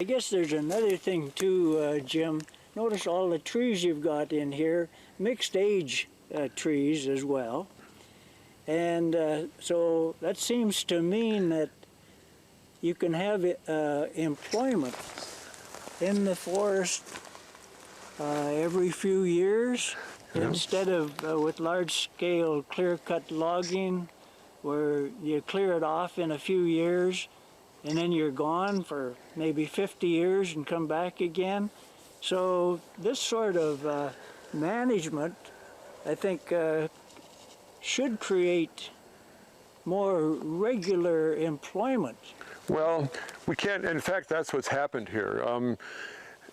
I guess there's another thing too, Jim. Notice all the trees you've got in here, mixed age trees as well. And so that seems to mean that you can have employment in the forest every few years, instead of with large-scale clear-cut logging where you clear it off in a few years and then you're gone for maybe 50 years and come back again. So this sort of management, I think, should create more regular employment. Well, we can't, in fact, that's what's happened here.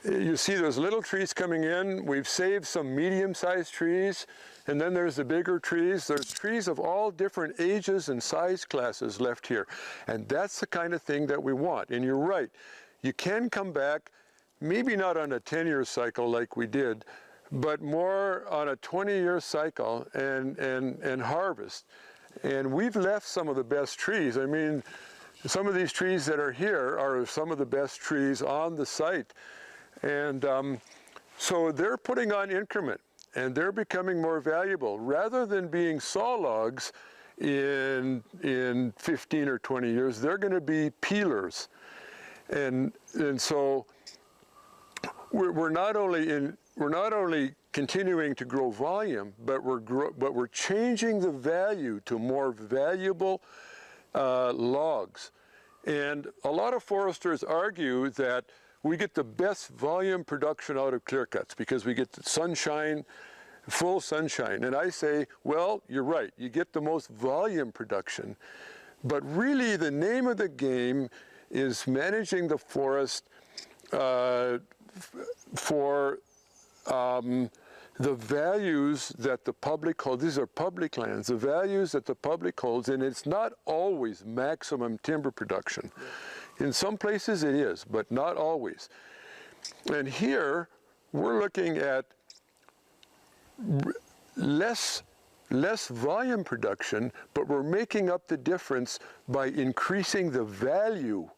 You see those little trees coming in. We've saved some medium-sized trees, and then there's the bigger trees. There's trees of all different ages and size classes left here. And that's the kind of thing that we want. And you're right, you can come back, maybe not on a 10-year cycle like we did, but more on a 20-year cycle and harvest. And we've left some of the best trees. I mean, some of these trees that are here are some of the best trees on the site. And so they're putting on increment, and they're becoming more valuable. Rather than being saw logs in 15 or 20 years, they're going to be peelers. And so we're not only continuing to grow volume, but we're changing the value to more valuable logs. And a lot of foresters argue that we get the best volume production out of clear cuts because we get the sunshine, full sunshine. And I say, well, you're right, you get the most volume production, but really the name of the game is managing the forest for the values that the public holds. These are public lands, the values that the public holds, and it's not always maximum timber production. In some places it is, but not always. And here we're looking at less volume production, but we're making up the difference by increasing the value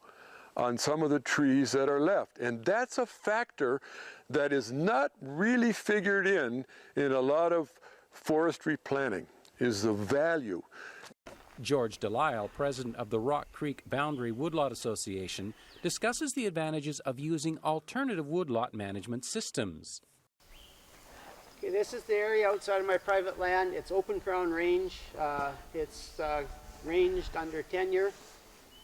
on some of the trees that are left. And that's a factor that is not really figured in a lot of forestry planning, is the value. George Delisle, president of the Rock Creek Boundary Woodlot Association, discusses the advantages of using alternative woodlot management systems. Okay, this is the area outside of my private land. It's open crown range. It's ranged under tenure,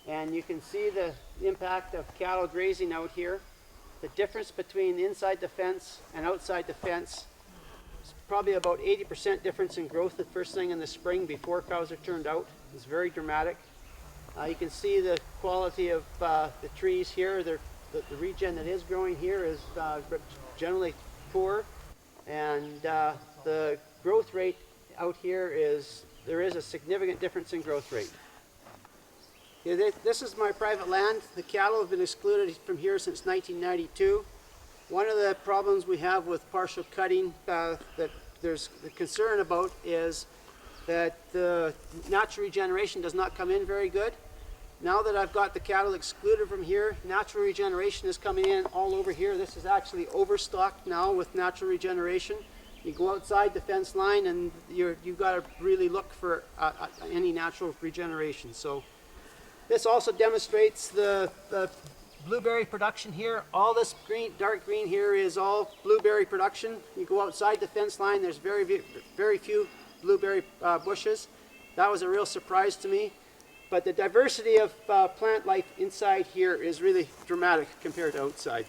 and you can see the impact of cattle grazing out here. The difference between inside the fence and outside the fence is probably about 80% difference in growth the first thing in the spring before cows are turned out. It's very dramatic. You can see the quality of the trees here. The regen that is growing here is generally poor, and the growth rate out here there is a significant difference in growth rate. Yeah, this is my private land. The cattle have been excluded from here since 1992. One of the problems we have with partial cutting that there's a concern about is that the natural regeneration does not come in very good. Now that I've got the cattle excluded from here, natural regeneration is coming in all over here. This is actually overstocked now with natural regeneration. You go outside the fence line and you've got to really look for any natural regeneration. So this also demonstrates the blueberry production here. All this green, dark green here is all blueberry production. You go outside the fence line, there's very few blueberry bushes. That was a real surprise to me. But the diversity of plant life inside here is really dramatic compared to outside.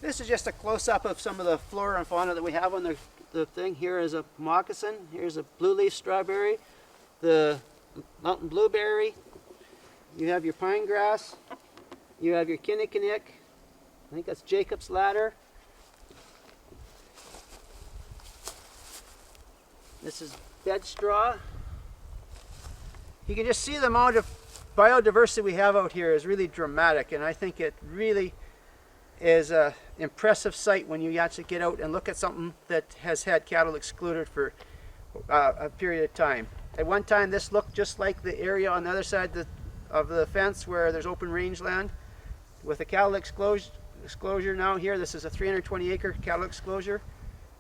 This is just a close-up of some of the flora and fauna that we have on the thing. Here is a moccasin, here's a blue leaf strawberry, the mountain blueberry, you have your pine grass, you have your kinnikinick, I think that's Jacob's ladder. This is bed straw. You can just see the amount of biodiversity we have out here is really dramatic, and I think it really is an impressive sight when you actually get out and look at something that has had cattle excluded for a period of time. At one time this looked just like the area on the other side of the fence where there's open range land, with a cattle exclosure now here. This is a 320 acre cattle exclosure,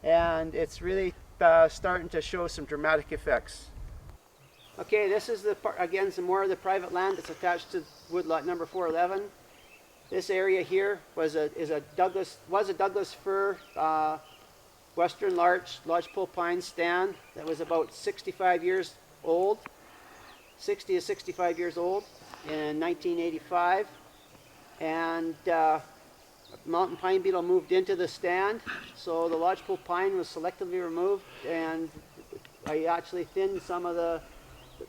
and it's really starting to show some dramatic effects. Okay, this is again some more of the private land that's attached to woodlot number 411. This area here was a Douglas fir western lodgepole pine stand that was about 65 years old, 60 to 65 years old in 1985, and mountain pine beetle moved into the stand, so the lodgepole pine was selectively removed, and I actually thinned some of the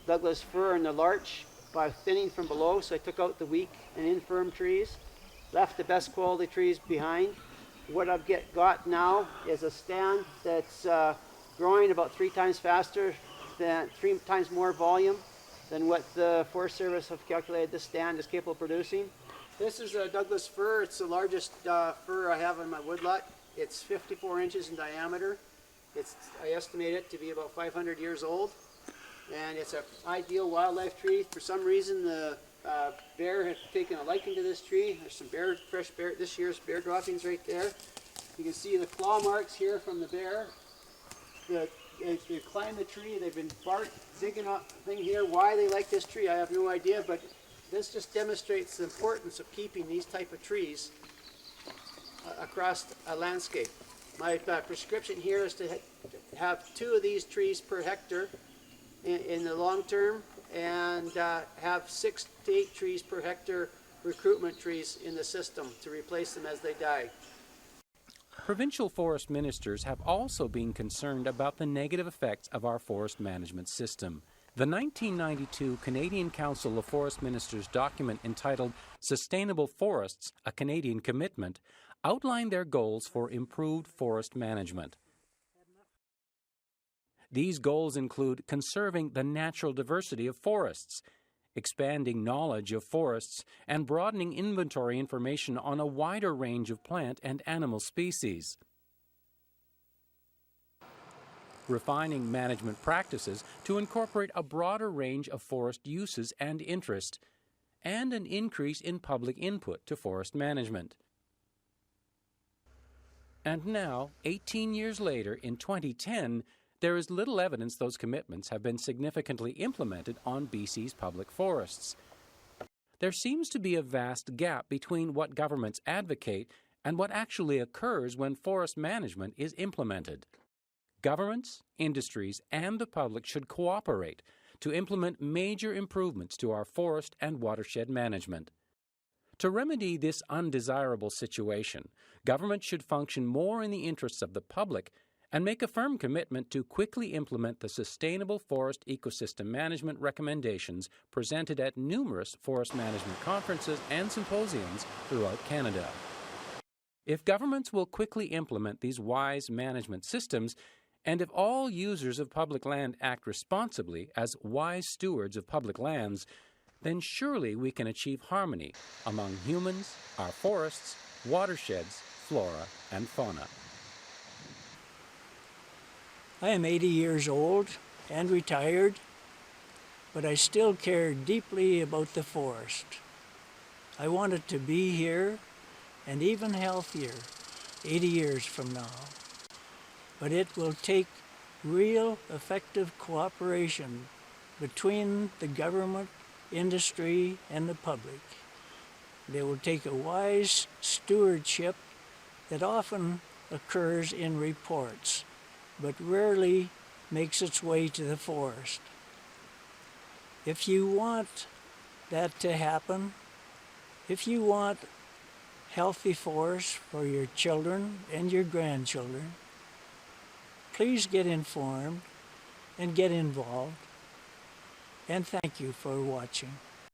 Douglas fir and the larch by thinning from below, so I took out the weak and infirm trees, left the best quality trees behind. What I've got now is a stand that's growing about 3 times faster, 3 times more volume than what the Forest Service have calculated this stand is capable of producing. This is a Douglas fir. It's the largest fir I have in my woodlot. It's 54 inches in diameter. I estimate it to be about 500 years old. And it's an ideal wildlife tree. For some reason, the bear has taken a liking to this tree. There's some fresh this year's bear droppings right there. You can see the claw marks here from the bear. They climbed the tree. They've been digging up thing here. Why they like this tree, I have no idea. But this just demonstrates the importance of keeping these type of trees across a landscape. My prescription here is to have 2 of these trees per hectare in the long term, and have 6 to 8 trees per hectare recruitment trees in the system to replace them as they die. Provincial forest ministers have also been concerned about the negative effects of our forest management system. The 1992 Canadian Council of Forest Ministers document entitled Sustainable Forests, a Canadian Commitment, outlined their goals for improved forest management. These goals include conserving the natural diversity of forests, expanding knowledge of forests, and broadening inventory information on a wider range of plant and animal species. Refining management practices to incorporate a broader range of forest uses and interest, and an increase in public input to forest management. And now, 18 years later, in 2010, there is little evidence those commitments have been significantly implemented on BC's public forests. There seems to be a vast gap between what governments advocate and what actually occurs when forest management is implemented. Governments, industries, and the public should cooperate to implement major improvements to our forest and watershed management. To remedy this undesirable situation, government should function more in the interests of the public and make a firm commitment to quickly implement the sustainable forest ecosystem management recommendations presented at numerous forest management conferences and symposiums throughout Canada. If governments will quickly implement these wise management systems, and if all users of public land act responsibly as wise stewards of public lands, then surely we can achieve harmony among humans, our forests, watersheds, flora, and fauna. I am 80 years old and retired, but I still care deeply about the forest. I want it to be here and even healthier 80 years from now. But it will take real effective cooperation between the government, industry, and the public. They will take a wise stewardship that often occurs in reports, but rarely makes its way to the forest. If you want that to happen, if you want healthy forests for your children and your grandchildren, please get informed and get involved. And thank you for watching.